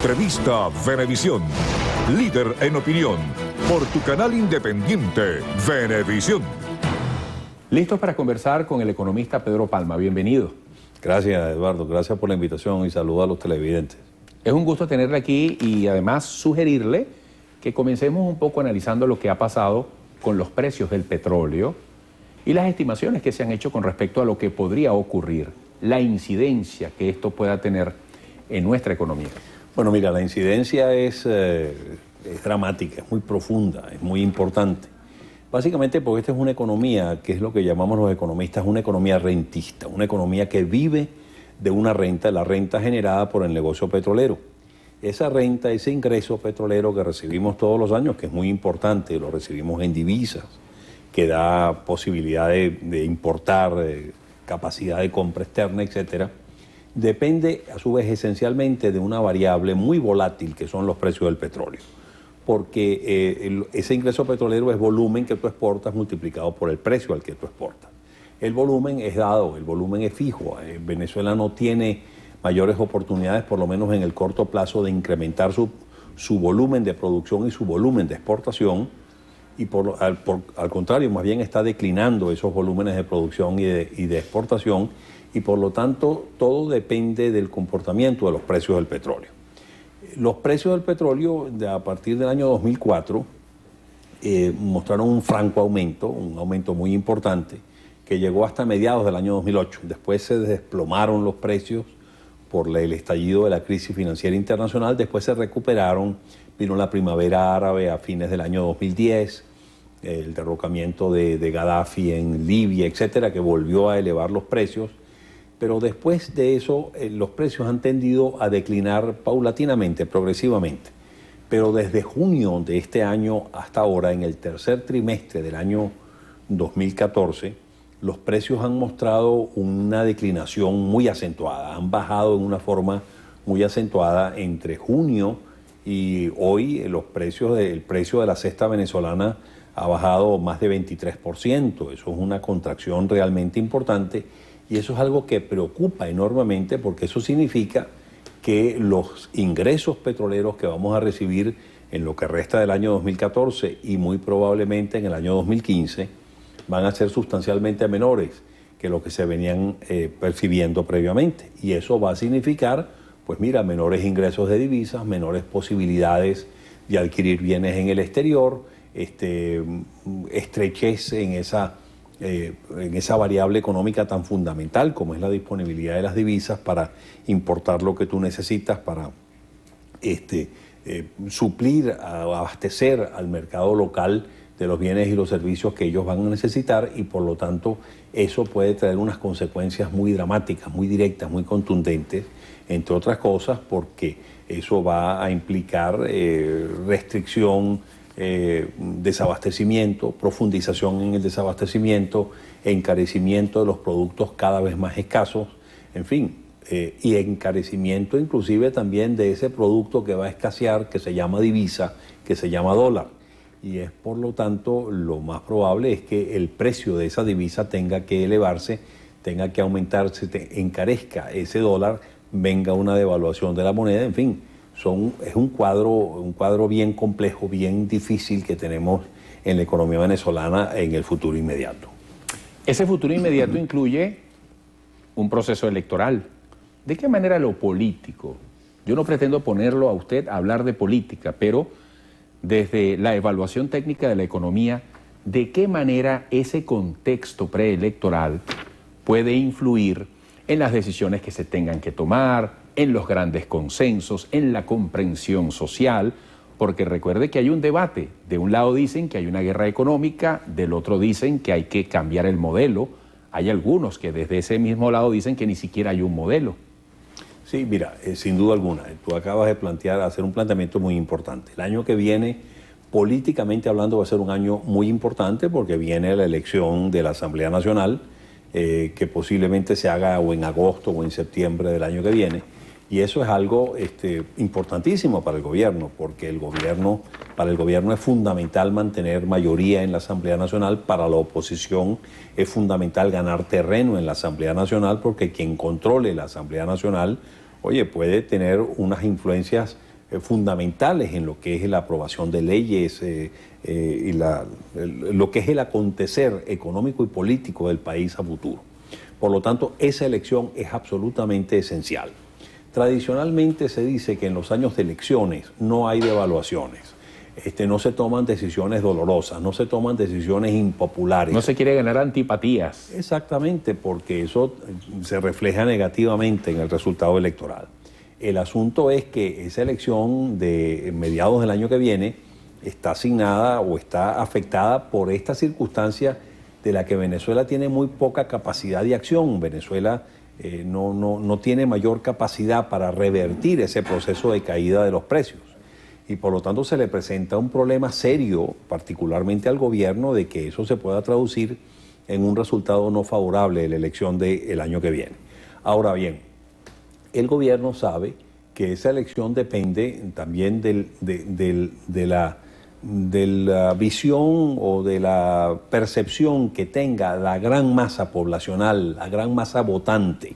Entrevista Venevisión, líder en opinión, por tu canal independiente, Venevisión. Listos para conversar con el economista Pedro Palma. Bienvenido. Gracias, Eduardo. Gracias por la invitación y saludos a los televidentes. Es un gusto tenerle aquí y además sugerirle que comencemos un poco analizando lo que ha pasado con los precios del petróleo y las estimaciones que se han hecho con respecto a lo que podría ocurrir, la incidencia que esto pueda tener en nuestra economía. Bueno, mira, la incidencia es dramática, es muy profunda, es muy importante. Básicamente porque esta es una economía, que es lo que llamamos los economistas, una economía rentista, una economía que vive de una renta, la renta generada por el negocio petrolero. Esa renta, ese ingreso petrolero que recibimos todos los años, que es muy importante, lo recibimos en divisas, que da posibilidad de importar, capacidad de compra externa, etcétera, depende a su vez esencialmente de una variable muy volátil que son los precios del petróleo. Porque ese ingreso petrolero es volumen que tú exportas multiplicado por el precio al que tú exportas. El volumen es dado, el volumen es fijo. Venezuela no tiene mayores oportunidades, por lo menos en el corto plazo, de incrementar su volumen de producción y su volumen de exportación. Y al contrario, más bien está declinando esos volúmenes de producción y de exportación. Y por lo tanto, todo depende del comportamiento de los precios del petróleo. Los precios del petróleo a partir del año 2004 mostraron un franco aumento, un aumento muy importante, que llegó hasta mediados del año 2008. Después se desplomaron los precios por el estallido de la crisis financiera internacional, después se recuperaron, vino la primavera árabe a fines del año 2010, el derrocamiento de Gaddafi en Libia, etcétera, que volvió a elevar los precios. Pero después de eso, los precios han tendido a declinar paulatinamente, progresivamente. Pero desde junio de este año hasta ahora, en el tercer trimestre del año 2014, los precios han mostrado una declinación muy acentuada. Han bajado en una forma muy acentuada entre junio y hoy. El precio de la cesta venezolana ha bajado más de 23%. Eso es una contracción realmente importante. Y eso es algo que preocupa enormemente porque eso significa que los ingresos petroleros que vamos a recibir en lo que resta del año 2014 y muy probablemente en el año 2015 van a ser sustancialmente menores que lo que se venían percibiendo previamente. Y eso va a significar, pues mira, menores ingresos de divisas, menores posibilidades de adquirir bienes en el exterior, estrechez en esa variable económica tan fundamental como es la disponibilidad de las divisas para importar lo que tú necesitas para suplir, abastecer al mercado local de los bienes y los servicios que ellos van a necesitar, y por lo tanto eso puede traer unas consecuencias muy dramáticas, muy directas, muy contundentes, entre otras cosas porque eso va a implicar restricción, desabastecimiento, profundización en el desabastecimiento, encarecimiento de los productos cada vez más escasos, en fin, y encarecimiento inclusive también de ese producto que va a escasear, que se llama divisa, que se llama dólar. Y es por lo tanto lo más probable es que el precio de esa divisa tenga que elevarse, tenga que aumentarse, encarezca ese dólar, venga una devaluación de la moneda, en fin. Es un cuadro bien complejo, bien difícil que tenemos en la economía venezolana en el futuro inmediato. Ese futuro inmediato incluye un proceso electoral. ¿De qué manera lo político? Yo no pretendo ponerlo a usted a hablar de política, pero desde la evaluación técnica de la economía, ¿de qué manera ese contexto preelectoral puede influir en las decisiones que se tengan que tomar, en los grandes consensos, en la comprensión social? Porque recuerde que hay un debate. De un lado dicen que hay una guerra económica, del otro dicen que hay que cambiar el modelo. Hay algunos que desde ese mismo lado dicen que ni siquiera hay un modelo. Sí, mira, sin duda alguna, tú acabas de hacer un planteamiento muy importante. El año que viene, políticamente hablando, va a ser un año muy importante porque viene la elección de la Asamblea Nacional, que posiblemente se haga o en agosto o en septiembre del año que viene. Y eso es algo importantísimo para el gobierno, porque para el gobierno es fundamental mantener mayoría en la Asamblea Nacional, para la oposición es fundamental ganar terreno en la Asamblea Nacional, porque quien controle la Asamblea Nacional, oye, puede tener unas influencias fundamentales en lo que es la aprobación de leyes y lo que es el acontecer económico y político del país a futuro. Por lo tanto, esa elección es absolutamente esencial. Tradicionalmente se dice que en los años de elecciones no hay devaluaciones. No se toman decisiones dolorosas, no se toman decisiones impopulares. No se quiere ganar antipatías. Exactamente, porque eso se refleja negativamente en el resultado electoral. El asunto es que esa elección de mediados del año que viene está asignada o está afectada por esta circunstancia de la que Venezuela tiene muy poca capacidad de acción. Venezuela no tiene mayor capacidad para revertir ese proceso de caída de los precios. Y por lo tanto se le presenta un problema serio, particularmente al gobierno, de que eso se pueda traducir en un resultado no favorable de la elección del año que viene. Ahora bien, el gobierno sabe que esa elección depende también de la visión o de la percepción que tenga la gran masa poblacional, la gran masa votante,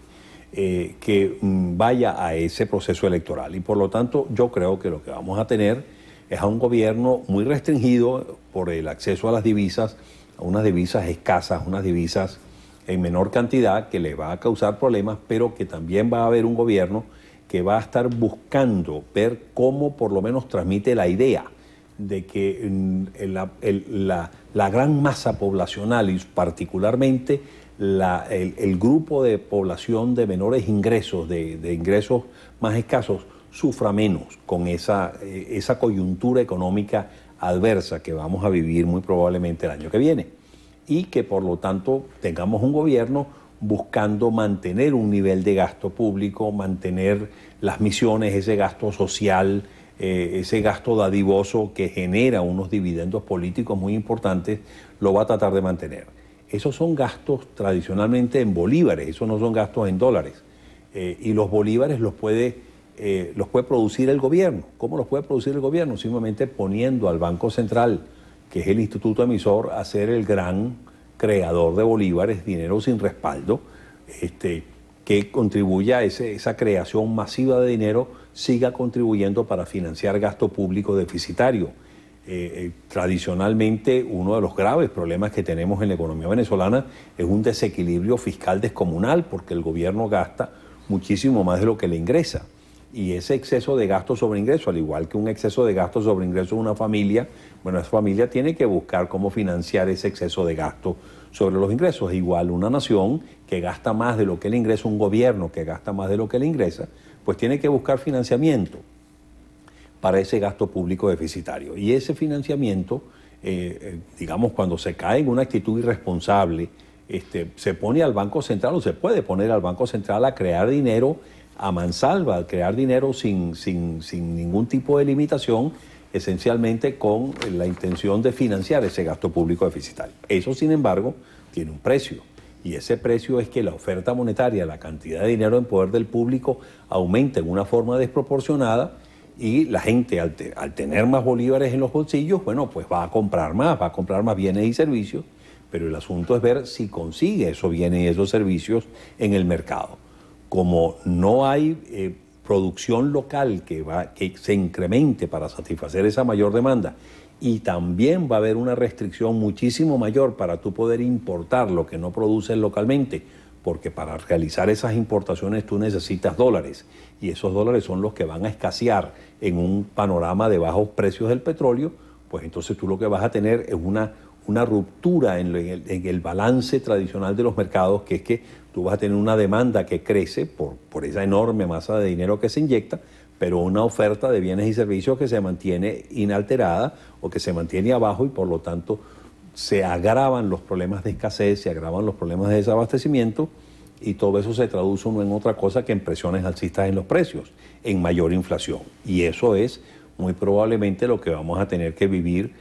que vaya a ese proceso electoral. Y por lo tanto yo creo que lo que vamos a tener es a un gobierno muy restringido por el acceso a las divisas, a unas divisas escasas, unas divisas en menor cantidad que le va a causar problemas, pero que también va a haber un gobierno que va a estar buscando ver cómo por lo menos transmite la idea de que la gran masa poblacional y particularmente el grupo de población de menores ingresos, de ingresos más escasos, sufra menos con esa coyuntura económica adversa que vamos a vivir muy probablemente el año que viene. Y que por lo tanto tengamos un gobierno buscando mantener un nivel de gasto público, mantener las misiones, ese gasto social, ese gasto dadivoso que genera unos dividendos políticos muy importantes, lo va a tratar de mantener. Esos son gastos tradicionalmente en bolívares, esos no son gastos en dólares. Y los bolívares los puede producir el gobierno. ¿Cómo los puede producir el gobierno? Simplemente poniendo al Banco Central, que es el instituto emisor, a ser el gran creador de bolívares, dinero sin respaldo, que contribuya a esa creación masiva de dinero, siga contribuyendo para financiar gasto público deficitario. Tradicionalmente, uno de los graves problemas que tenemos en la economía venezolana es un desequilibrio fiscal descomunal, porque el gobierno gasta muchísimo más de lo que le ingresa. Y ese exceso de gasto sobre ingreso, al igual que un exceso de gasto sobre ingreso de una familia, bueno, esa familia tiene que buscar cómo financiar ese exceso de gasto sobre los ingresos. Igual una nación que gasta más de lo que le ingresa, un gobierno que gasta más de lo que le ingresa, pues tiene que buscar financiamiento para ese gasto público deficitario. Y ese financiamiento, digamos, cuando se cae en una actitud irresponsable, se pone al Banco Central, o se puede poner al Banco Central a crear dinero a mansalva, a crear dinero sin ningún tipo de limitación, esencialmente con la intención de financiar ese gasto público deficitario. Eso, sin embargo, tiene un precio. Y ese precio es que la oferta monetaria, la cantidad de dinero en poder del público, aumenta en una forma desproporcionada, y la gente, al tener más bolívares en los bolsillos, bueno, pues va a comprar más bienes y servicios, pero el asunto es ver si consigue esos bienes y esos servicios en el mercado. Como no hay producción local que se incremente para satisfacer esa mayor demanda, y también va a haber una restricción muchísimo mayor para tú poder importar lo que no produces localmente, porque para realizar esas importaciones tú necesitas dólares, y esos dólares son los que van a escasear en un panorama de bajos precios del petróleo. Pues entonces tú lo que vas a tener es una ruptura en el balance tradicional de los mercados, que es que tú vas a tener una demanda que crece por esa enorme masa de dinero que se inyecta, pero una oferta de bienes y servicios que se mantiene inalterada o que se mantiene abajo, y por lo tanto se agravan los problemas de escasez, se agravan los problemas de desabastecimiento, y todo eso se traduce no en otra cosa que en presiones alcistas en los precios, en mayor inflación. Y eso es muy probablemente lo que vamos a tener que vivir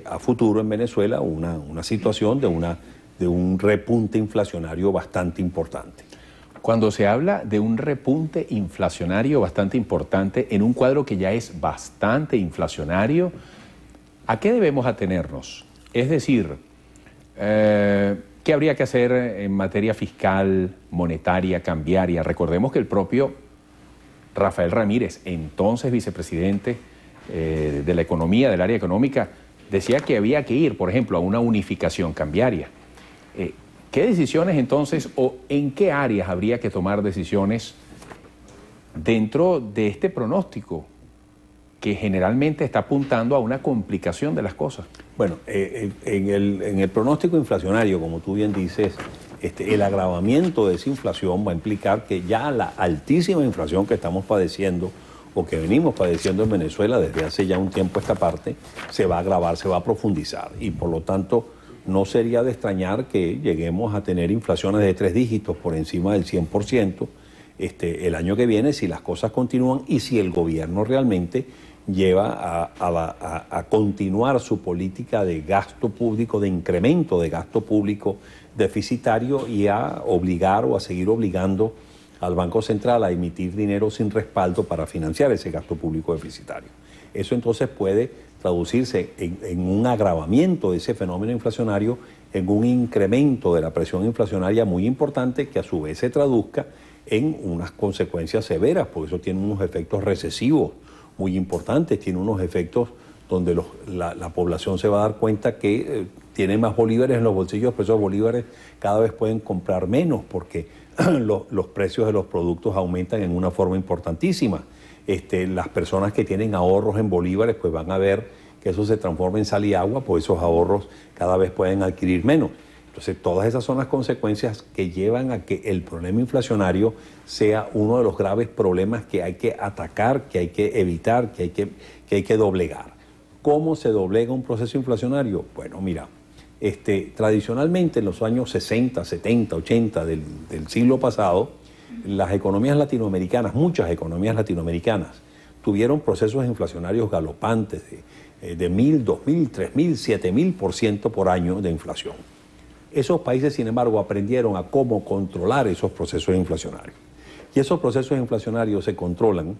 a futuro en Venezuela, una situación de un repunte inflacionario bastante importante. Cuando se habla de un repunte inflacionario bastante importante en un cuadro que ya es bastante inflacionario, ¿a qué debemos atenernos? Es decir, ¿qué habría que hacer en materia fiscal, monetaria, cambiaria? Recordemos que el propio Rafael Ramírez, entonces vicepresidente de la economía, del área económica, decía que había que ir, por ejemplo, a una unificación cambiaria. ¿Qué decisiones entonces o en qué áreas habría que tomar decisiones dentro de este pronóstico que generalmente está apuntando a una complicación de las cosas? Bueno, en el pronóstico inflacionario, como tú bien dices, el agravamiento de esa inflación va a implicar que ya la altísima inflación que estamos padeciendo o que venimos padeciendo en Venezuela desde hace ya un tiempo esta parte, se va a agravar, se va a profundizar y por lo tanto no sería de extrañar que lleguemos a tener inflaciones de 3 dígitos por encima del 100% el año que viene si las cosas continúan y si el gobierno realmente lleva a continuar su política de gasto público, de incremento de gasto público deficitario y a obligar o a seguir obligando al Banco Central a emitir dinero sin respaldo para financiar ese gasto público deficitario. Eso entonces puede traducirse en un agravamiento de ese fenómeno inflacionario, en un incremento de la presión inflacionaria muy importante que a su vez se traduzca en unas consecuencias severas, porque eso tiene unos efectos recesivos muy importantes, tiene unos efectos donde la población se va a dar cuenta que tiene más bolívares en los bolsillos, pero esos bolívares cada vez pueden comprar menos porque los precios de los productos aumentan en una forma importantísima. Las personas que tienen ahorros en bolívares pues van a ver que eso se transforma en sal y agua, pues esos ahorros cada vez pueden adquirir menos. Entonces todas esas son las consecuencias que llevan a que el problema inflacionario sea uno de los graves problemas que hay que atacar, que hay que evitar, que hay que doblegar. ¿Cómo se doblega un proceso inflacionario? Bueno, mira, tradicionalmente en los años 60, 70, 80 del siglo pasado, las economías latinoamericanas, muchas economías latinoamericanas, tuvieron procesos inflacionarios galopantes de 1.000, 2.000, 3.000, 7.000% por año de inflación. Esos países, sin embargo, aprendieron a cómo controlar esos procesos inflacionarios. Y esos procesos inflacionarios se controlan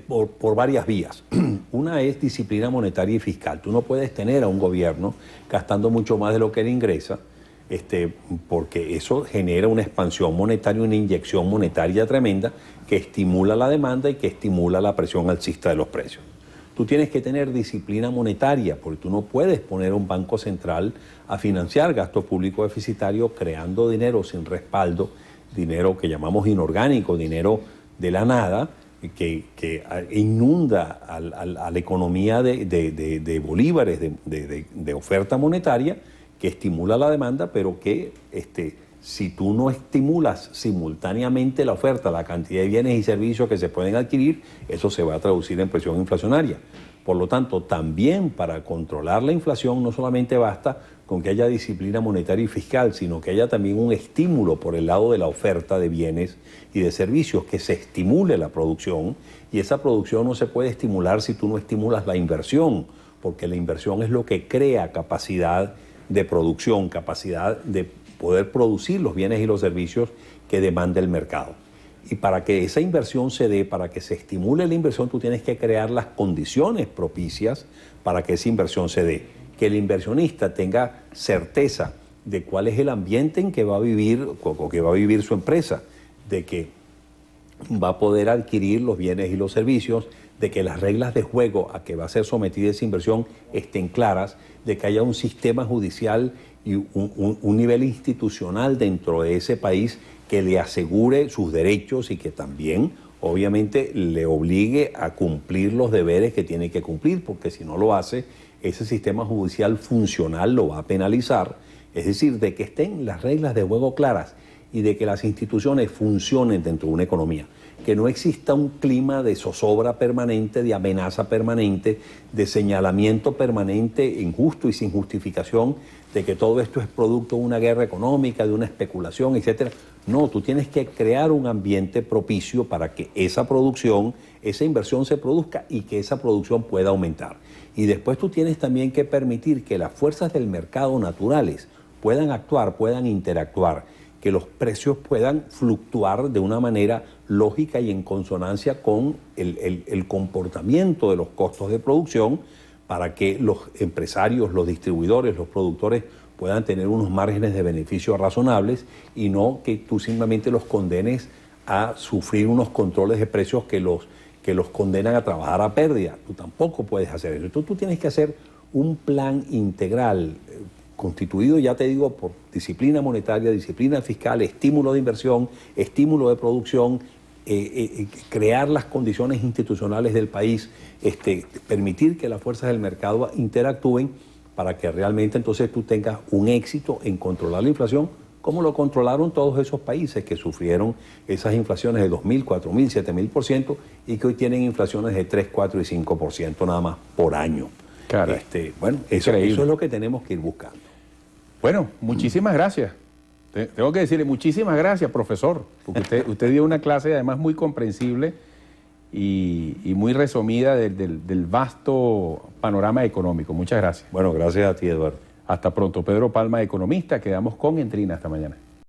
por varias vías. Una es disciplina monetaria y fiscal. Tú no puedes tener a un gobierno gastando mucho más de lo que él ingresa, porque eso genera una expansión monetaria, una inyección monetaria tremenda que estimula la demanda y que estimula la presión alcista de los precios. Tú tienes que tener disciplina monetaria, porque tú no puedes poner un banco central a financiar gasto público deficitario creando dinero sin respaldo, dinero que llamamos inorgánico, dinero de la nada, que inunda a la economía de bolívares, de oferta monetaria, que estimula la demanda, pero que si tú no estimulas simultáneamente la oferta, la cantidad de bienes y servicios que se pueden adquirir, eso se va a traducir en presión inflacionaria. Por lo tanto, también para controlar la inflación no solamente basta con que haya disciplina monetaria y fiscal, sino que haya también un estímulo por el lado de la oferta de bienes y de servicios, que se estimule la producción, y esa producción no se puede estimular si tú no estimulas la inversión, porque la inversión es lo que crea capacidad de producción, capacidad de poder producir los bienes y los servicios que demanda el mercado. Y para que esa inversión se dé, para que se estimule la inversión, tú tienes que crear las condiciones propicias para que esa inversión se dé. Que el inversionista tenga certeza de cuál es el ambiente en que va a vivir o que va a vivir su empresa, de que va a poder adquirir los bienes y los servicios, de que las reglas de juego a que va a ser sometida esa inversión estén claras, de que haya un sistema judicial y un nivel institucional dentro de ese país que le asegure sus derechos y que también, obviamente, le obligue a cumplir los deberes que tiene que cumplir, porque si no lo hace, ese sistema judicial funcional lo va a penalizar. Es decir, de que estén las reglas de juego claras y de que las instituciones funcionen dentro de una economía. Que no exista un clima de zozobra permanente, de amenaza permanente, de señalamiento permanente, injusto y sin justificación, de que todo esto es producto de una guerra económica, de una especulación, etc. No, tú tienes que crear un ambiente propicio para que esa producción, esa inversión se produzca y que esa producción pueda aumentar. Y después tú tienes también que permitir que las fuerzas del mercado naturales puedan actuar, puedan interactuar, que los precios puedan fluctuar de una manera lógica y en consonancia con el comportamiento de los costos de producción, para que los empresarios, los distribuidores, los productores puedan tener unos márgenes de beneficio razonables y no que tú simplemente los condenes a sufrir unos controles de precios que los condenan a trabajar a pérdida. Tú tampoco puedes hacer eso. Entonces tú tienes que hacer un plan integral, constituido, ya te digo, por disciplina monetaria, disciplina fiscal, estímulo de inversión, estímulo de producción, crear las condiciones institucionales del país, permitir que las fuerzas del mercado interactúen para que realmente entonces tú tengas un éxito en controlar la inflación, como lo controlaron todos esos países que sufrieron esas inflaciones de 2.000, 4.000, 7.000% y que hoy tienen inflaciones de 3, 4 y 5% nada más por año. Claro. Bueno, eso es lo que tenemos que ir buscando. Bueno, muchísimas gracias. Tengo que decirle muchísimas gracias, profesor, porque usted dio una clase además muy comprensible y muy resumida del vasto panorama económico. Muchas gracias. Bueno, gracias a ti, Eduardo. Hasta pronto. Pedro Palma, economista. Quedamos con Entrina. Hasta mañana.